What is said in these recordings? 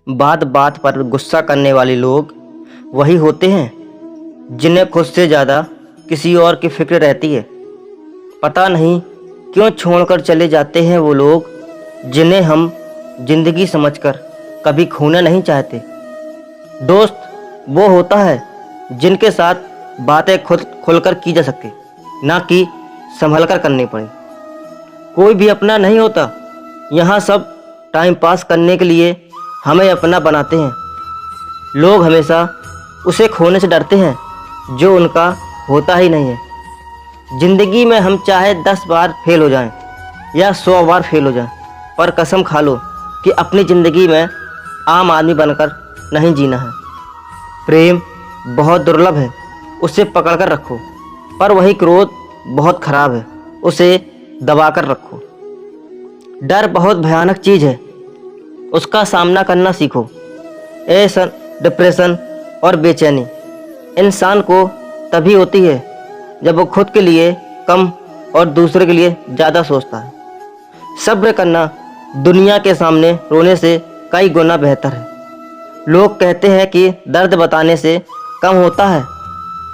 बात बात पर गुस्सा करने वाले लोग वही होते हैं जिन्हें खुद से ज़्यादा किसी और की फिक्र रहती है। पता नहीं क्यों छोड़कर चले जाते हैं वो लोग जिन्हें हम जिंदगी समझकर कभी खोना नहीं चाहते। दोस्त वो होता है जिनके साथ बातें खुद खुलकर की जा सके, ना कि संभल कर करनी पड़े। कोई भी अपना नहीं होता, यहाँ सब टाइम पास करने के लिए हमें अपना बनाते हैं। लोग हमेशा उसे खोने से डरते हैं जो उनका होता ही नहीं है। ज़िंदगी में हम चाहे 10 बार फेल हो जाएं या 100 बार फेल हो जाएं, पर कसम खा लो कि अपनी ज़िंदगी में आम आदमी बनकर नहीं जीना है। प्रेम बहुत दुर्लभ है, उसे पकड़ कर रखो, पर वही क्रोध बहुत खराब है, उसे दबा कर रखो। डर बहुत भयानक चीज़ है, उसका सामना करना सीखो। ऐसा डिप्रेशन और बेचैनी इंसान को तभी होती है जब वो खुद के लिए कम और दूसरे के लिए ज़्यादा सोचता है। सब्र करना दुनिया के सामने रोने से कई गुना बेहतर है। लोग कहते हैं कि दर्द बताने से कम होता है,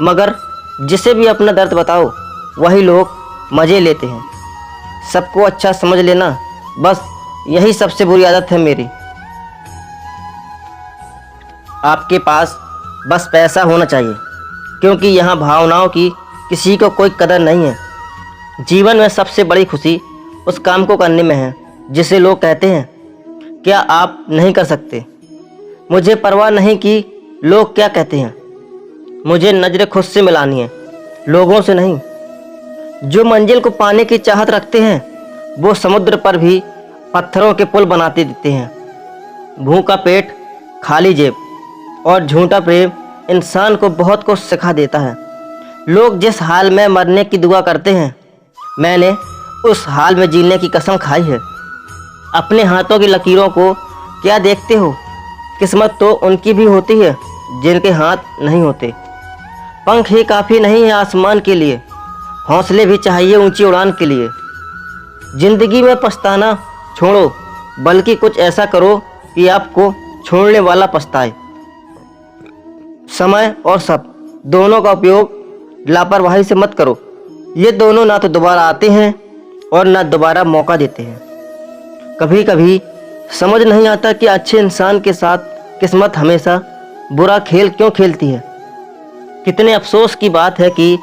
मगर जिसे भी अपना दर्द बताओ वही लोग मज़े लेते हैं। सबको अच्छा समझ लेना, बस यही सबसे बुरी आदत है मेरी। आपके पास बस पैसा होना चाहिए, क्योंकि यहाँ भावनाओं की किसी को कोई कदर नहीं है। जीवन में सबसे बड़ी खुशी उस काम को करने में है जिसे लोग कहते हैं क्या आप नहीं कर सकते। मुझे परवाह नहीं कि लोग क्या कहते हैं, मुझे नज़र खुद से मिलानी है, लोगों से नहीं। जो मंजिल को पाने की चाहत रखते हैं वो समुद्र पर भी पत्थरों के पुल बनाते देते हैं। भूखा पेट, खाली जेब और झूठा प्रेम इंसान को बहुत कुछ सिखा देता है। लोग जिस हाल में मरने की दुआ करते हैं, मैंने उस हाल में जीने की कसम खाई है। अपने हाथों की लकीरों को क्या देखते हो? किस्मत तो उनकी भी होती है जिनके हाथ नहीं होते। पंख ही काफ़ी नहीं है आसमान के लिए, हौसले भी चाहिए ऊंची उड़ान के लिए। जिंदगी में पछताना छोड़ो, बल्कि कुछ ऐसा करो कि आपको छोड़ने वाला पछताए। समय और सब दोनों का उपयोग लापरवाही से मत करो। ये दोनों ना तो दोबारा आते हैं और ना दोबारा मौका देते हैं। कभी कभी समझ नहीं आता कि अच्छे इंसान के साथ किस्मत हमेशा बुरा खेल क्यों खेलती है। कितने अफसोस की बात है कि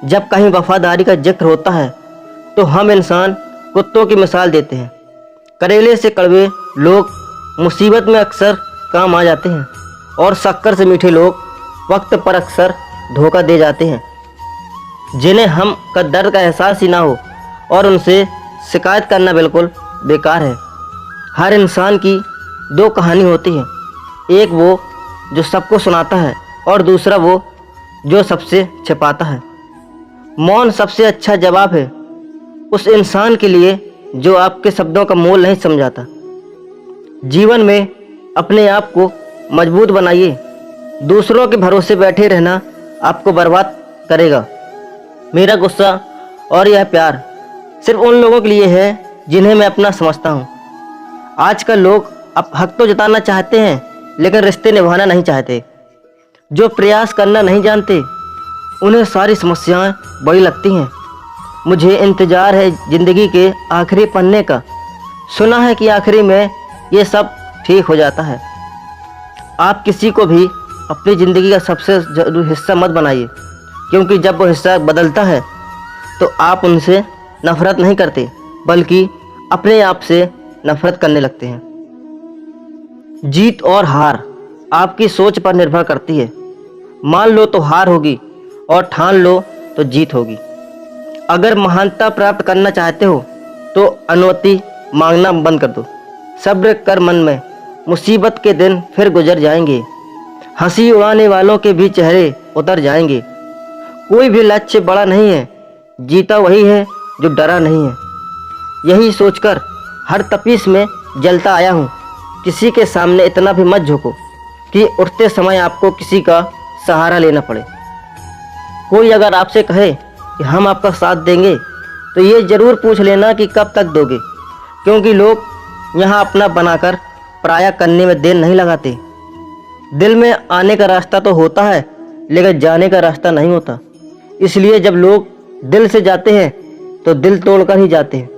जब कहीं वफादारी का जिक्र होता है तो हम इंसान कुत्तों की मिसाल देते हैं। करेले से कड़वे लोग मुसीबत में अक्सर काम आ जाते हैं और शक्कर से मीठे लोग वक्त पर अक्सर धोखा दे जाते हैं। जिन्हें हम का दर्द का एहसास ही ना हो और उनसे शिकायत करना बिल्कुल बेकार है। हर इंसान की 2 कहानी होती है, एक वो जो सबको सुनाता है और दूसरा वो जो सबसे छिपाता है। मौन सबसे अच्छा जवाब है उस इंसान के लिए जो आपके शब्दों का मोल नहीं समझाता। जीवन में अपने आप को मजबूत बनाइए, दूसरों के भरोसे बैठे रहना आपको बर्बाद करेगा। मेरा गुस्सा और यह प्यार सिर्फ उन लोगों के लिए है जिन्हें मैं अपना समझता हूँ। आजकल लोग अब हक तो जताना चाहते हैं लेकिन रिश्ते निभाना नहीं चाहते। जो प्रयास करना नहीं जानते उन्हें सारी समस्याएं बड़ी लगती हैं। मुझे इंतज़ार है ज़िंदगी के आखिरी पन्ने का। सुना है कि आखिरी में ये सब ठीक हो जाता है। आप किसी को भी अपनी ज़िंदगी का सबसे ज़रूरी हिस्सा मत बनाइए, क्योंकि जब वो हिस्सा बदलता है तो आप उनसे नफ़रत नहीं करते बल्कि अपने आप से नफ़रत करने लगते हैं। जीत और हार आपकी सोच पर निर्भर करती है। मान लो तो हार होगी और ठान लो तो जीत होगी। अगर महानता प्राप्त करना चाहते हो तो अनुमति मांगना बंद कर दो। सब्र कर मन में, मुसीबत के दिन फिर गुजर जाएंगे। हंसी उड़ाने वालों के भी चेहरे उतर जाएंगे। कोई भी लक्ष्य बड़ा नहीं है, जीता वही है जो डरा नहीं है। यही सोचकर हर तपीस में जलता आया हूँ। किसी के सामने इतना भी मत झुको कि उठते समय आपको किसी का सहारा लेना पड़े। कोई अगर आपसे कहे कि हम आपका साथ देंगे तो ये ज़रूर पूछ लेना कि कब तक दोगे, क्योंकि लोग यहाँ अपना बनाकर पराया करने में देर नहीं लगाते। दिल में आने का रास्ता तो होता है, लेकिन जाने का रास्ता नहीं होता। इसलिए जब लोग दिल से जाते हैं तो दिल तोड़कर ही जाते हैं।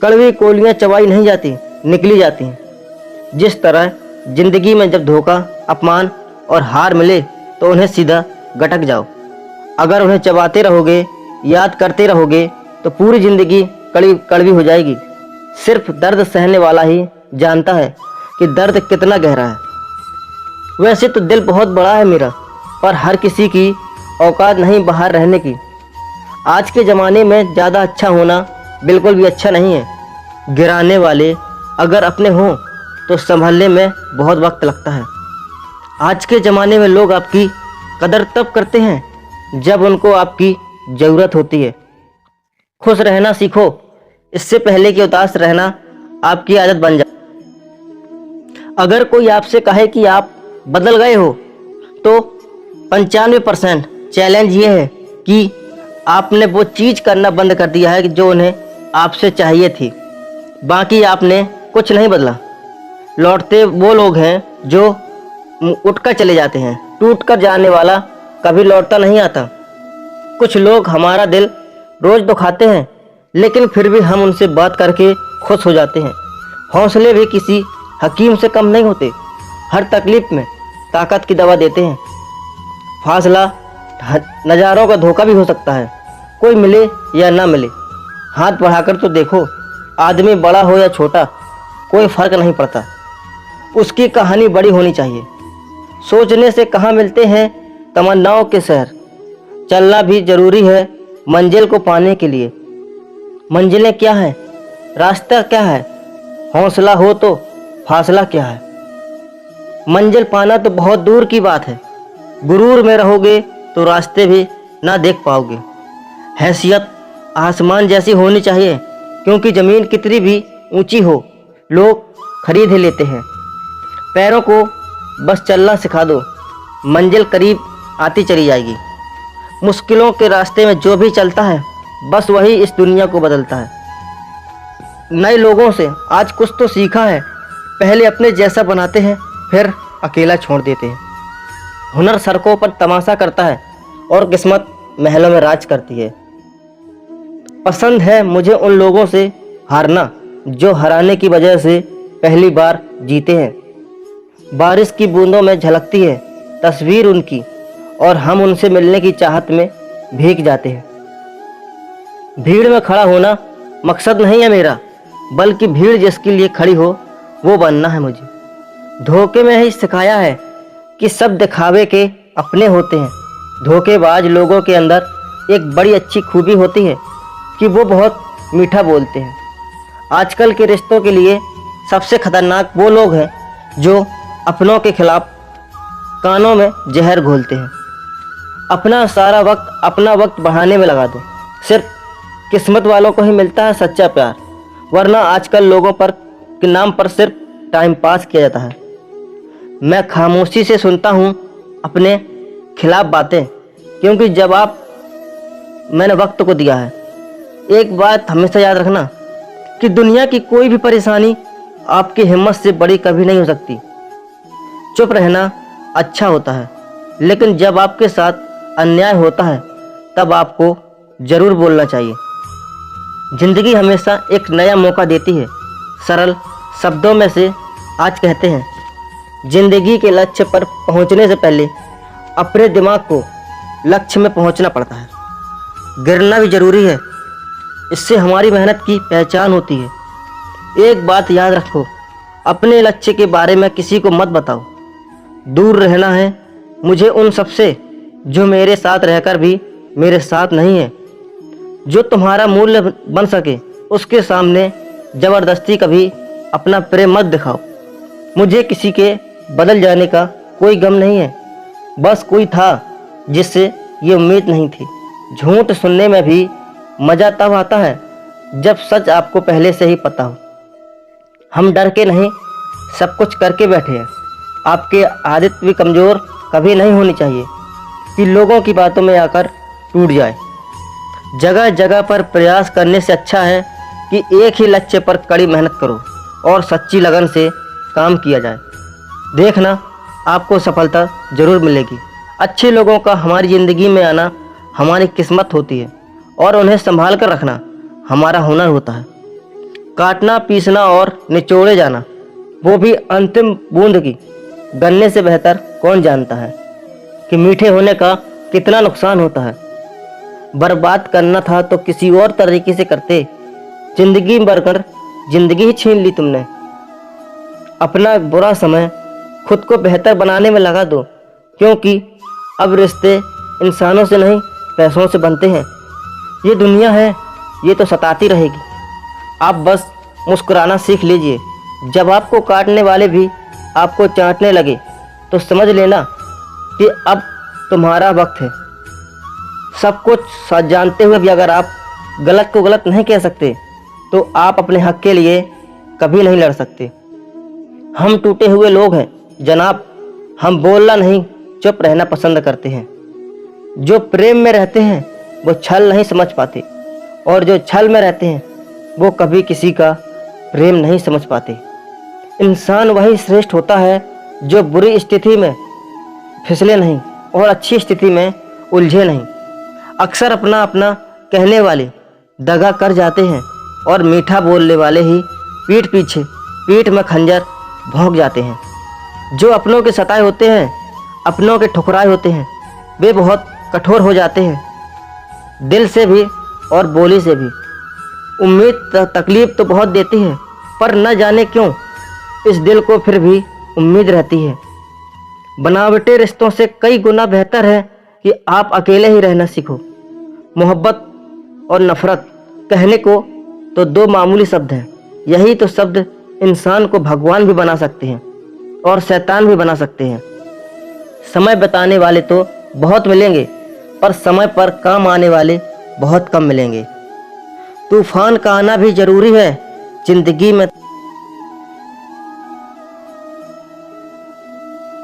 कड़वी कोलियाँ चबाई नहीं जाती, निकली जाती हैं। जिस तरह जिंदगी में जब धोखा, अपमान और हार मिले तो उन्हें सीधा गटक जाओ। अगर उन्हें चबाते रहोगे, याद करते रहोगे तो पूरी जिंदगी कड़वी कड़वी हो जाएगी। सिर्फ दर्द सहने वाला ही जानता है कि दर्द कितना गहरा है। वैसे तो दिल बहुत बड़ा है मेरा, पर हर किसी की औकात नहीं बाहर रहने की। आज के ज़माने में ज़्यादा अच्छा होना बिल्कुल भी अच्छा नहीं है। गिराने वाले अगर अपने हों तो संभलने में बहुत वक्त लगता है। आज के ज़माने में लोग आपकी कदर तब करते हैं जब उनको आपकी ज़रूरत होती है। खुश रहना सीखो, इससे पहले कि उदास रहना आपकी आदत बन जाए। अगर कोई आपसे कहे कि आप बदल गए हो तो 95% चैलेंज ये है कि आपने वो चीज़ करना बंद कर दिया है जो उन्हें आपसे चाहिए थी। बाकी आपने कुछ नहीं बदला। लौटते वो लोग हैं जो उठकर चले जाते हैं, टूटकर जाने वाला कभी लौटता नहीं आता। कुछ लोग हमारा दिल रोज़ दुखाते हैं, लेकिन फिर भी हम उनसे बात करके खुश हो जाते हैं। हौसले भी किसी हकीम से कम नहीं होते। हर तकलीफ में ताकत की दवा देते हैं। फासला नज़ारों का धोखा भी हो सकता है। कोई मिले या ना मिले, हाथ बढ़ाकर तो देखो। आदमी बड़ा हो या छोटा, कोई फ़र्क नहीं पड़ता। उसकी कहानी बड़ी होनी चाहिए। सोचने से कहाँ मिलते हैं तमन्नाओं के शहर। चलना भी ज़रूरी है मंजिल को पाने के लिए। मंजिलें क्या है, रास्ता क्या है, हौसला हो तो फासला क्या है। मंजिल पाना तो बहुत दूर की बात है। गुरूर में रहोगे तो रास्ते भी ना देख पाओगे। हैसियत आसमान जैसी होनी चाहिए, क्योंकि ज़मीन कितनी भी ऊंची हो लोग खरीद ही लेते हैं। पैरों को बस चलना सिखा दो, मंजिल करीब आती चली जाएगी। मुश्किलों के रास्ते में जो भी चलता है बस वही इस दुनिया को बदलता है। नए लोगों से आज कुछ तो सीखा है। पहले अपने जैसा बनाते हैं, फिर अकेला छोड़ देते हैं। हुनर सड़कों पर तमाशा करता है और किस्मत महलों में राज करती है। पसंद है मुझे उन लोगों से हारना जो हराने की वजह से पहली बार जीते हैं। बारिश की बूंदों में झलकती है तस्वीर उनकी, और हम उनसे मिलने की चाहत में भीग जाते हैं। भीड़ में खड़ा होना मकसद नहीं है मेरा, बल्कि भीड़ जिसके लिए खड़ी हो वो बनना है मुझे। धोखे में ही सिखाया है कि सब दिखावे के अपने होते हैं। धोखेबाज लोगों के अंदर एक बड़ी अच्छी खूबी होती है कि वो बहुत मीठा बोलते हैं। आजकल के रिश्तों के लिए सबसे खतरनाक वो लोग हैं जो अपनों के खिलाफ कानों में जहर घोलते हैं। अपना सारा वक्त अपना वक्त बढ़ाने में लगा दो। सिर्फ किस्मत वालों को ही मिलता है सच्चा प्यार, वरना आजकल लोगों पर के नाम पर सिर्फ टाइम पास किया जाता है। मैं खामोशी से सुनता हूँ अपने खिलाफ बातें, क्योंकि जवाब मैंने वक्त को दिया है। एक बात हमेशा याद रखना कि दुनिया की कोई भी परेशानी आपकी हिम्मत से बड़ी कभी नहीं हो सकती। चुप रहना अच्छा होता है, लेकिन जब आपके साथ अन्याय होता है तब आपको ज़रूर बोलना चाहिए। ज़िंदगी हमेशा एक नया मौका देती है। सरल शब्दों में से आज कहते हैं, ज़िंदगी के लक्ष्य पर पहुंचने से पहले अपने दिमाग को लक्ष्य में पहुंचना पड़ता है। गिरना भी ज़रूरी है, इससे हमारी मेहनत की पहचान होती है। एक बात याद रखो, अपने लक्ष्य के बारे में किसी को मत बताओ। दूर रहना है मुझे उन सबसे जो मेरे साथ रहकर भी मेरे साथ नहीं है। जो तुम्हारा मूल्य बन सके उसके सामने ज़बरदस्ती कभी अपना प्रेम मत दिखाओ। मुझे किसी के बदल जाने का कोई गम नहीं है, बस कोई था जिससे ये उम्मीद नहीं थी। झूठ सुनने में भी मज़ा तब आता है जब सच आपको पहले से ही पता हो। हम डर के नहीं, सब कुछ करके बैठे हैं। आपके आदत भी कमज़ोर कभी नहीं होनी चाहिए कि लोगों की बातों में आकर टूट जाए। जगह जगह पर प्रयास करने से अच्छा है कि एक ही लक्ष्य पर कड़ी मेहनत करो और सच्ची लगन से काम किया जाए। देखना, आपको सफलता जरूर मिलेगी। अच्छे लोगों का हमारी ज़िंदगी में आना हमारी किस्मत होती है और उन्हें संभाल कर रखना हमारा हुनर होता है। काटना, पीसना और निचोड़े जाना, वो भी अंतिम बूंद की गन्ने से बेहतर कौन जानता है कि मीठे होने का कितना नुकसान होता है। बर्बाद करना था तो किसी और तरीके से करते, जिंदगी भरकर जिंदगी ही छीन ली तुमने। अपना बुरा समय खुद को बेहतर बनाने में लगा दो, क्योंकि अब रिश्ते इंसानों से नहीं पैसों से बनते हैं। ये दुनिया है, ये तो सताती रहेगी। आप बस मुस्कुराना सीख लीजिए। जब आपको काटने वाले भी आपको चाटने लगे तो समझ लेना कि अब तुम्हारा वक्त है। सब कुछ जानते हुए भी अगर आप गलत को गलत नहीं कह सकते तो आप अपने हक के लिए कभी नहीं लड़ सकते। हम टूटे हुए लोग हैं जनाब, हम बोलना नहीं चुप रहना पसंद करते हैं। जो प्रेम में रहते हैं वो छल नहीं समझ पाते, और जो छल में रहते हैं वो कभी किसी का प्रेम नहीं समझ पाते। इंसान वही श्रेष्ठ होता है जो बुरी स्थिति में फिसले नहीं और अच्छी स्थिति में उलझे नहीं। अक्सर अपना अपना कहने वाले दगा कर जाते हैं और मीठा बोलने वाले ही पीठ में खंजर भोंक जाते हैं। जो अपनों के सताए होते हैं, अपनों के ठुकराए होते हैं, वे बहुत कठोर हो जाते हैं, दिल से भी और बोली से भी। उम्मीद तकलीफ तो बहुत देती है, पर न जाने क्यों इस दिल को फिर भी उम्मीद रहती है। बनावटी रिश्तों से कई गुना बेहतर है कि आप अकेले ही रहना सीखो। मोहब्बत और नफरत कहने को तो दो मामूली शब्द हैं, यही तो शब्द इंसान को भगवान भी बना सकते हैं और शैतान भी बना सकते हैं। समय बताने वाले तो बहुत मिलेंगे, पर समय पर काम आने वाले बहुत कम मिलेंगे। तूफान का आना भी जरूरी है जिंदगी में।